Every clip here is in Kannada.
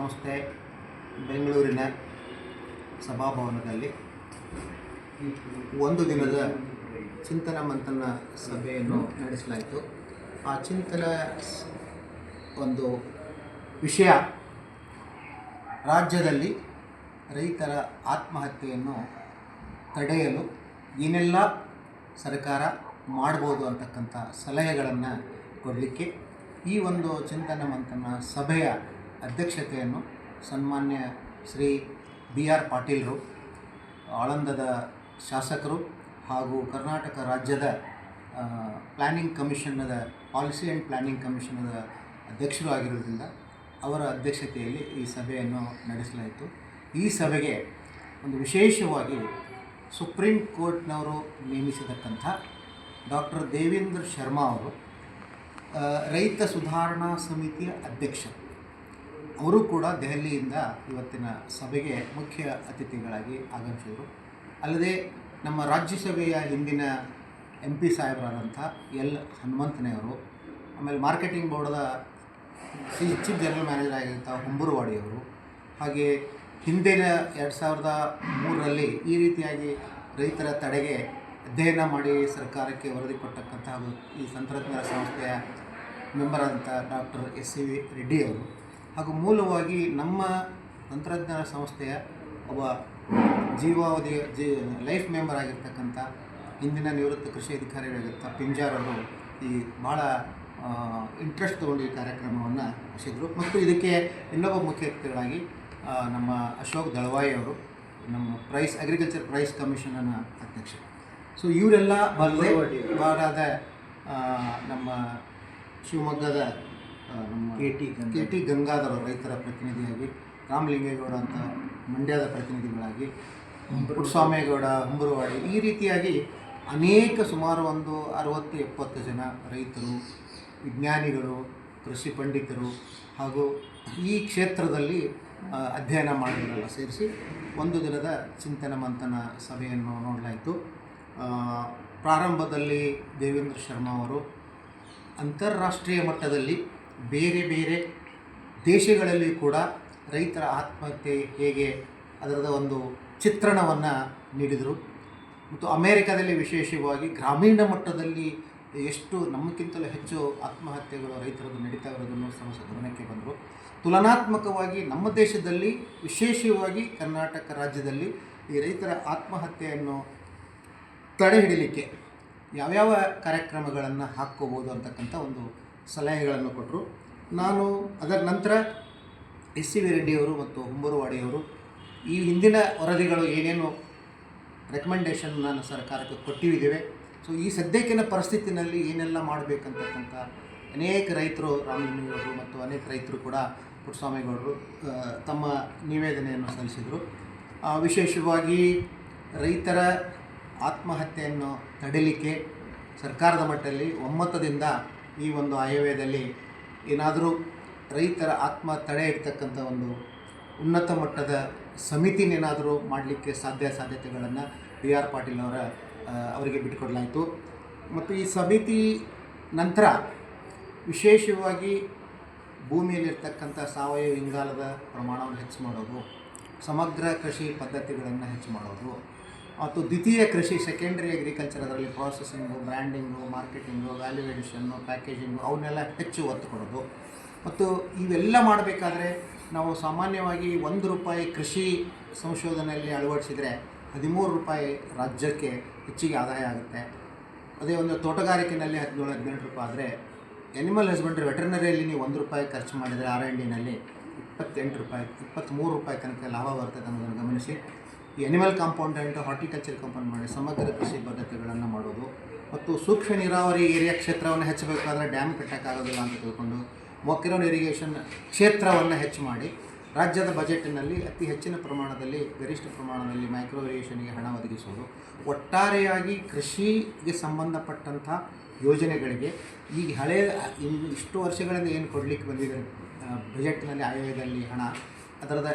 ಸಂಸ್ಥೆ ಬೆಂಗಳೂರಿನ ಸಭಾಭವನದಲ್ಲಿ ಒಂದು ದಿನದ ಚಿಂತನ ಮಂಥನ ಸಭೆಯನ್ನು ನಡೆಸಲಾಯಿತು. ಆ ಚಿಂತನ ಒಂದು ವಿಷಯ ರಾಜ್ಯದಲ್ಲಿ ರೈತರ ಆತ್ಮಹತ್ಯೆಯನ್ನು ತಡೆಯಲು ಏನೆಲ್ಲ ಸರ್ಕಾರ ಮಾಡ್ಬೋದು ಅಂತಕ್ಕಂಥ ಸಲಹೆಗಳನ್ನು ಕೊಡಲಿಕ್ಕೆ ಈ ಒಂದು ಚಿಂತನ ಮಂಥನ ಸಭೆಯ ಅಧ್ಯಕ್ಷತೆಯನ್ನು ಸನ್ಮಾನ್ಯ ಶ್ರೀ BR ಪಾಟೀಲರು, ಆಳಂದದ ಶಾಸಕರು ಹಾಗೂ ಕರ್ನಾಟಕ ರಾಜ್ಯದ ಪ್ಲ್ಯಾನಿಂಗ್ ಕಮಿಷನ್ನದ ಪಾಲಿಸಿ ಆ್ಯಂಡ್ ಪ್ಲ್ಯಾನಿಂಗ್ ಕಮಿಷನದ ಅಧ್ಯಕ್ಷರು ಆಗಿರೋದ್ರಿಂದ ಅವರ ಅಧ್ಯಕ್ಷತೆಯಲ್ಲಿ ಈ ಸಭೆಯನ್ನು ನಡೆಸಲಾಯಿತು. ಈ ಸಭೆಗೆ ಒಂದು ವಿಶೇಷವಾಗಿ ಸುಪ್ರೀಂ ಕೋರ್ಟ್ನವರು ನೇಮಿಸಿರ್ತಕ್ಕಂಥ ಡಾಕ್ಟರ್ ದೇವೇಂದ್ರ ಶರ್ಮಾ ಅವರು, ರೈತ ಸುಧಾರಣಾ ಸಮಿತಿಯ ಅಧ್ಯಕ್ಷರು, ಅವರು ಕೂಡ ದೆಹಲಿಯಿಂದ ಇವತ್ತಿನ ಸಭೆಗೆ ಮುಖ್ಯ ಅತಿಥಿಗಳಾಗಿ ಆಗಮಿಸಿದರು. ಅಲ್ಲದೆ ನಮ್ಮ ರಾಜ್ಯಸಭೆಯ ಹಿಂದಿನ MP ಸಾಹೇಬರಾದಂಥ L. ಹನುಮಂತನೆಯವರು, ಆಮೇಲೆ ಮಾರ್ಕೆಟಿಂಗ್ ಬೋರ್ಡದ ಚೀಫ್ ಜನರಲ್ ಮ್ಯಾನೇಜರ್ ಆಗಿರುವಂಥ ಹುಂಬುರವಾಡಿಯವರು, ಹಾಗೆ ಹಿಂದಿನ 2003ರಲ್ಲಿ ಈ ರೀತಿಯಾಗಿ ರೈತರ ತಡೆಗೆ ಅಧ್ಯಯನ ಮಾಡಿ ಸರ್ಕಾರಕ್ಕೆ ವರದಿ ಕೊಟ್ಟಕ್ಕಂಥ ಹಾಗೂ ಈ ತಂತ್ರಜ್ಞಾನ ಸಂಸ್ಥೆಯ ಮೆಂಬರ್ ಆದಂಥ ಡಾಕ್ಟರ್ SCV ರೆಡ್ಡಿಯವರು, ಹಾಗೂ ಮೂಲವಾಗಿ ನಮ್ಮ ತಂತ್ರಜ್ಞಾನ ಸಂಸ್ಥೆಯ ಒಬ್ಬ ಜೀವಾವಧಿ ಲೈಫ್ ಮೆಂಬರ್ ಆಗಿರ್ತಕ್ಕಂಥ ಹಿಂದಿನ ನಿವೃತ್ತ ಕೃಷಿ ಅಧಿಕಾರಿಗಳಾಗಿರ್ತ ಪಿಂಜಾರವರು ಈ ಭಾಳ ಇಂಟ್ರೆಸ್ಟ್ ತೊಗೊಂಡು ಈ ಕಾರ್ಯಕ್ರಮವನ್ನು ನಡೆಸಿದರು. ಮತ್ತು ಇದಕ್ಕೆ ಇನ್ನೊಬ್ಬ ಮುಖ್ಯ ಅತಿಥಿಗಳಾಗಿ ನಮ್ಮ ಅಶೋಕ್ ದಳವಾಯಿ ಅವರು, ನಮ್ಮ ಅಗ್ರಿಕಲ್ಚರ್ ಪ್ರೈಸ್ ಕಮಿಷನ್ನ ಅಧ್ಯಕ್ಷರು. ಸೊ ಇವರೆಲ್ಲ ಬರದೆ ಬಾರಾದ ನಮ್ಮ ಶಿವಮೊಗ್ಗದ ನಮ್ಮ KT ಗಂಗಾಧರ್ ರೈತರ ಪ್ರತಿನಿಧಿಯಾಗಿ, ರಾಮಲಿಂಗೇಗೌಡ ಅಂತ ಮಂಡ್ಯದ ಪ್ರತಿನಿಧಿಗಳಾಗಿ, ಪುಟ್ಟಸ್ವಾಮೇಗೌಡ ಹುಂಬುರವಾಡಿ, ಈ ರೀತಿಯಾಗಿ ಅನೇಕ ಸುಮಾರು ಒಂದು 60-70 ಜನ ರೈತರು, ವಿಜ್ಞಾನಿಗಳು, ಕೃಷಿ ಪಂಡಿತರು ಹಾಗೂ ಈ ಕ್ಷೇತ್ರದಲ್ಲಿ ಅಧ್ಯಯನ ಮಾಡಿದರೆಲ್ಲ ಸೇರಿಸಿ ಒಂದು ದಿನದ ಚಿಂತನ ಮಂಥನ ಸಭೆಯನ್ನು ನೋಡಲಾಯಿತು. ಪ್ರಾರಂಭದಲ್ಲಿ ದೇವೇಂದ್ರ ಶರ್ಮಾ ಅವರು ಅಂತಾರಾಷ್ಟ್ರೀಯ ಮಟ್ಟದಲ್ಲಿ ಬೇರೆ ಬೇರೆ ದೇಶಗಳಲ್ಲಿ ಕೂಡ ರೈತರ ಆತ್ಮಹತ್ಯೆ ಹೇಗೆ ಅದರದ ಒಂದು ಚಿತ್ರಣವನ್ನು ನೀಡಿದರು. ಮತ್ತು ಅಮೇರಿಕಾದಲ್ಲಿ ವಿಶೇಷವಾಗಿ ಗ್ರಾಮೀಣ ಮಟ್ಟದಲ್ಲಿ ಎಷ್ಟು ನಮ್ಮಕ್ಕಿಂತಲೂ ಹೆಚ್ಚು ಆತ್ಮಹತ್ಯೆಗಳು ರೈತರದ್ದು ನಡೀತಾ ಇರೋದನ್ನು ಗಮನಕ್ಕೆ ಬಂದರು. ತುಲನಾತ್ಮಕವಾಗಿ ನಮ್ಮ ದೇಶದಲ್ಲಿ, ವಿಶೇಷವಾಗಿ ಕರ್ನಾಟಕ ರಾಜ್ಯದಲ್ಲಿ ಈ ರೈತರ ಆತ್ಮಹತ್ಯೆಯನ್ನು ತಡೆ ಹಿಡಿಲಿಕ್ಕೆ ಯಾವ್ಯಾವ ಕಾರ್ಯಕ್ರಮಗಳನ್ನು ಹಾಕ್ಕೋಬೋದು ಅಂತಕ್ಕಂಥ ಒಂದು ಸಲಹೆಗಳನ್ನು ಕೊಟ್ಟರು. ನಾನು ಅದರ ನಂತರ SCV ರೆಡ್ಡಿಯವರು ಮತ್ತು ಹುಂಬುರವಾಡಿಯವರು ಈ ಹಿಂದಿನ ವರದಿಗಳು ಏನೇನು ರೆಕಮೆಂಡೇಷನ್ ನಾನು ಸರ್ಕಾರಕ್ಕೆ ಕೊಟ್ಟಿದ್ದೇವೆ, ಸೊ ಈ ಸದ್ಯಕ್ಕಿನ ಪರಿಸ್ಥಿತಿನಲ್ಲಿ ಏನೆಲ್ಲ ಮಾಡಬೇಕಂತಕ್ಕಂಥ ಅನೇಕ ರೈತರು, ರಾಮಲಿಂಗೇಗೌಡರು ಮತ್ತು ಅನೇಕ ರೈತರು ಕೂಡ, ಪುಟ್ಟಸ್ವಾಮೇಗೌಡರು ತಮ್ಮ ನಿವೇದನೆಯನ್ನು ಸಲ್ಲಿಸಿದರು. ವಿಶೇಷವಾಗಿ ರೈತರ ಆತ್ಮಹತ್ಯೆಯನ್ನು ತಡೆಯಲಿಕ್ಕೆ ಸರ್ಕಾರದ ಮಟ್ಟದಲ್ಲಿ ಒಮ್ಮತದಿಂದ ಈ ಒಂದು ಆಯವ್ಯಯದಲ್ಲಿ ಏನಾದರೂ ರೈತರ ಆತ್ಮ ತಡೆ ಇಡ್ತಕ್ಕಂಥ ಒಂದು ಉನ್ನತ ಮಟ್ಟದ ಸಮಿತಿನೇನಾದರೂ ಮಾಡಲಿಕ್ಕೆ ಸಾಧ್ಯತೆಗಳನ್ನು BR ಪಾಟೀಲ್ ಅವರಿಗೆ ಬಿಟ್ಟುಕೊಡಲಾಯಿತು. ಮತ್ತು ಈ ಸಮಿತಿ ನಂತರ ವಿಶೇಷವಾಗಿ ಭೂಮಿಯಲ್ಲಿರ್ತಕ್ಕಂಥ ಸಾವಯವ ಇಂಗಾಲದ ಪ್ರಮಾಣವನ್ನು ಹೆಚ್ಚು ಮಾಡೋದು, ಸಮಗ್ರ ಕೃಷಿ ಪದ್ಧತಿಗಳನ್ನು ಹೆಚ್ಚು ಮಾಡೋದು, ಮತ್ತು ದ್ವಿತೀಯ ಕೃಷಿ ಸೆಕೆಂಡ್ರಿ ಅಗ್ರಿಕಲ್ಚರ್, ಅದರಲ್ಲಿ ಪ್ರಾಸೆಸಿಂಗು, ಬ್ರ್ಯಾಂಡಿಂಗು, ಮಾರ್ಕೆಟಿಂಗು, ವ್ಯಾಲ್ಯೂ ಎಡಿಷನ್ನು, ಪ್ಯಾಕೇಜಿಂಗು ಅವನ್ನೆಲ್ಲ ಹೆಚ್ಚು ಒತ್ತು ಕೊಡೋದು. ಮತ್ತು ಇವೆಲ್ಲ ಮಾಡಬೇಕಾದ್ರೆ ನಾವು ಸಾಮಾನ್ಯವಾಗಿ ₹1 ಕೃಷಿ ಸಂಶೋಧನೆಯಲ್ಲಿ ಅಳವಡಿಸಿದರೆ ₹13 ರಾಜ್ಯಕ್ಕೆ ಹೆಚ್ಚಿಗೆ ಆದಾಯ ಆಗುತ್ತೆ. ಅದೇ ಒಂದು ತೋಟಗಾರಿಕೆಯಲ್ಲಿ ₹17-18 ಆದರೆ ಎನಿಮಲ್ ಹಸ್ಬೆಂಡ್ರಿ ವೆಟರ್ನರಿಯಲ್ಲಿ ನೀವು ₹1 ಖರ್ಚು ಮಾಡಿದರೆ R&Dನಲ್ಲಿ ₹23 ತನಕ ಲಾಭ ಬರ್ತದೆ ಅನ್ನೋದನ್ನು ಗಮನಿಸಿ ಈ ಎನಿಮಲ್ ಕಾಂಪೌಂಡೆಂಟ್, ಹಾರ್ಟಿಕಲ್ಚರ್ ಕಾಂಪೌಂಡ್ ಮಾಡಿ ಸಮಗ್ರ ಕೃಷಿ ಪದ್ಧತಿಗಳನ್ನು ಮಾಡೋದು. ಮತ್ತು ಸೂಕ್ಷ್ಮ ನೀರಾವರಿ ಏರಿಯಾ ಕ್ಷೇತ್ರವನ್ನು ಹೆಚ್ಚಬೇಕಾದ್ರೆ ಡ್ಯಾಮ್ ಕಟ್ಟೋಕ್ಕಾಗೋದಿಲ್ಲ ಅಂತ ತಿಳ್ಕೊಂಡು ಮೊಕ್ಕೆರೋನ್ ಇರಿಗೇಷನ್ ಕ್ಷೇತ್ರವನ್ನು ಹೆಚ್ಚು ಮಾಡಿ ರಾಜ್ಯದ ಬಜೆಟ್ನಲ್ಲಿ ಅತಿ ಹೆಚ್ಚಿನ ಪ್ರಮಾಣದಲ್ಲಿ, ಗರಿಷ್ಠ ಪ್ರಮಾಣದಲ್ಲಿ ಮೈಕ್ರೋ ಇರಿಗೇಷನ್ಗೆ ಹಣ ಒದಗಿಸೋದು. ಒಟ್ಟಾರೆಯಾಗಿ ಕೃಷಿಗೆ ಸಂಬಂಧಪಟ್ಟಂಥ ಯೋಜನೆಗಳಿಗೆ ಈಗ ಇಷ್ಟು ವರ್ಷಗಳಿಂದ ಏನು ಕೊಡಲಿಕ್ಕೆ ಬಂದಿದೆ ಬಜೆಟ್ನಲ್ಲಿ, ಆಯವ್ಯಯದಲ್ಲಿ ಹಣ, ಅದರದ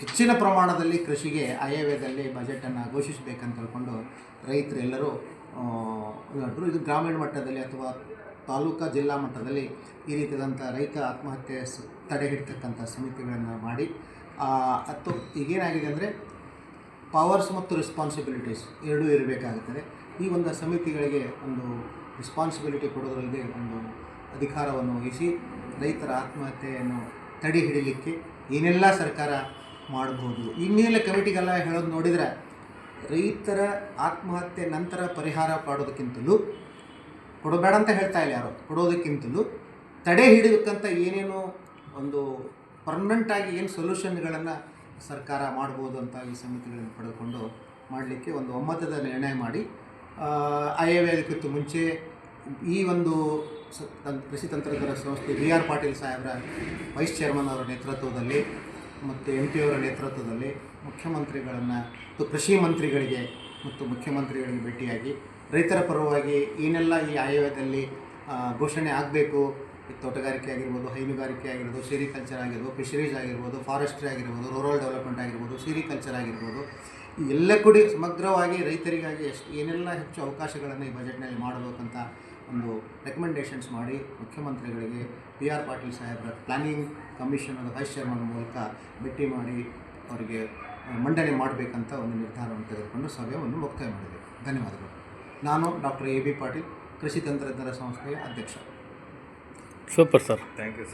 ಹೆಚ್ಚಿನ ಪ್ರಮಾಣದಲ್ಲಿ ಕೃಷಿಗೆ ಆಯವ್ಯಯದಲ್ಲಿ ಬಜೆಟನ್ನು ಘೋಷಿಸಬೇಕಂತ ಹೇಳ್ಕೊಂಡು ರೈತರೆಲ್ಲರೂ ಹೇಳಿದ್ರು. ಇದು ಗ್ರಾಮೀಣ ಮಟ್ಟದಲ್ಲಿ ಅಥವಾ ತಾಲೂಕಾ ಜಿಲ್ಲಾ ಮಟ್ಟದಲ್ಲಿ ಈ ರೀತಿಯಾದಂಥ ರೈತ ಆತ್ಮಹತ್ಯೆ ತಡೆ ಹಿಡ್ತಕ್ಕಂಥ ಸಮಿತಿಗಳನ್ನು ಮಾಡಿ ಅಥವಾ ಈಗೇನಾಗಿದೆ ಅಂದರೆ ಪವರ್ಸ್ ಮತ್ತು ರೆಸ್ಪಾನ್ಸಿಬಿಲಿಟೀಸ್ ಎರಡೂ ಇರಬೇಕಾಗುತ್ತದೆ. ಈ ಒಂದು ಸಮಿತಿಗಳಿಗೆ ಒಂದು ರೆಸ್ಪಾನ್ಸಿಬಿಲಿಟಿ ಕೊಡೋದ್ರಲ್ಲಿ ಒಂದು ಅಧಿಕಾರವನ್ನು ವಹಿಸಿ ರೈತರ ಆತ್ಮಹತ್ಯೆಯನ್ನು ತಡೆ ಹಿಡಿಲಿಕ್ಕೆ ಏನೆಲ್ಲ ಸರ್ಕಾರ ಮಾಡ್ಬೋದು. ಇನ್ನೆಲ್ಲ ಕಮಿಟಿಗೆಲ್ಲ ಹೇಳೋದು ನೋಡಿದರೆ ರೈತರ ಆತ್ಮಹತ್ಯೆ ನಂತರ ಪರಿಹಾರ ಕೊಡೋದಕ್ಕಿಂತಲೂ ಕೊಡಬೇಡ ಅಂತ ಹೇಳ್ತಾ ಇಲ್ಲ ಯಾರು, ಕೊಡೋದಕ್ಕಿಂತಲೂ ತಡೆ ಹಿಡಿಬೇಕಂತ ಏನೇನು ಒಂದು ಪರ್ಮನೆಂಟಾಗಿ ಏನು ಸೊಲ್ಯೂಷನ್ಗಳನ್ನು ಸರ್ಕಾರ ಮಾಡ್ಬೋದು ಅಂತ ಈ ಸಮಿತಿಗಳನ್ನು ಪಡೆದುಕೊಂಡು ಮಾಡಲಿಕ್ಕೆ ಒಂದು ಒಮ್ಮತದ ನಿರ್ಣಯ ಮಾಡಿ IAV ಅದಕ್ಕಿಂತ ಮುಂಚೆ ಈ ಒಂದು ಕೃಷಿ ತಂತ್ರಜ್ಞರ ಸಂಸ್ಥೆ BR ಪಾಟೀಲ್ ಸಾಹೇಬರ ವೈಸ್ ಚೇರ್ಮನ್ ಅವರ ನೇತೃತ್ವದಲ್ಲಿ ಮತ್ತು MP ಅವರ ನೇತೃತ್ವದಲ್ಲಿ ಮುಖ್ಯಮಂತ್ರಿಗಳನ್ನು ಮತ್ತು ಕೃಷಿ ಮಂತ್ರಿಗಳಿಗೆ ಮತ್ತು ಮುಖ್ಯಮಂತ್ರಿಗಳಿಗೆ ಭೇಟಿಯಾಗಿ ರೈತರ ಪರವಾಗಿ ಏನೆಲ್ಲ ಈ ಆಯವ್ಯಯದಲ್ಲಿ ಘೋಷಣೆ ಆಗಬೇಕು, ತೋಟಗಾರಿಕೆ ಆಗಿರ್ಬೋದು, ಹೈನುಗಾರಿಕೆ ಆಗಿರ್ಬೋದು, ಸೀರಿಕಲ್ಚರ್ ಆಗಿರ್ಬೋದು, ಫಿಶರೀಸ್ ಆಗಿರ್ಬೋದು, ಫಾರೆಸ್ಟ್ರಿ ಆಗಿರ್ಬೋದು, ರೂರಲ್ ಡೆವಲಪ್ಮೆಂಟ್ ಆಗಿರ್ಬೋದು, ಸೀರಿಕಲ್ಚರ್ ಆಗಿರ್ಬೋದು, ಈ ಎಲ್ಲ ಕೂಡಿ ಸಮಗ್ರವಾಗಿ ರೈತರಿಗಾಗಿ ಏನೆಲ್ಲ ಹೆಚ್ಚು ಅವಕಾಶಗಳನ್ನು ಈ ಬಜೆಟ್ನಲ್ಲಿ ಮಾಡಬೇಕಂತ ಒಂದು ರೆಕಮೆಂಡೇಷನ್ಸ್ ಮಾಡಿ ಮುಖ್ಯಮಂತ್ರಿಗಳಿಗೆ BR ಪಾಟೀಲ್ ಸಾಹೇಬರ ಪ್ಲಾನಿಂಗ್ ಕಮಿಷನ್ ವೈಸ್ ಚೇರ್ಮನ್ ಮೂಲಕ ಭೇಟಿ ಮಾಡಿ ಅವರಿಗೆ ಮಂಡನೆ ಮಾಡಬೇಕಂತ ಒಂದು ನಿರ್ಧಾರವನ್ನು ತೆಗೆದುಕೊಂಡು ಸಭೆಯನ್ನು ಮುಕ್ತಾಯ ಮಾಡಿದೆ. ಧನ್ಯವಾದಗಳು. ನಾನು ಡಾಕ್ಟರ್ AB ಪಾಟೀಲ್, ಕೃಷಿ ತಂತ್ರಜ್ಞರ ಸಂಸ್ಥೆಯ ಅಧ್ಯಕ್ಷ. Super sir, thank you.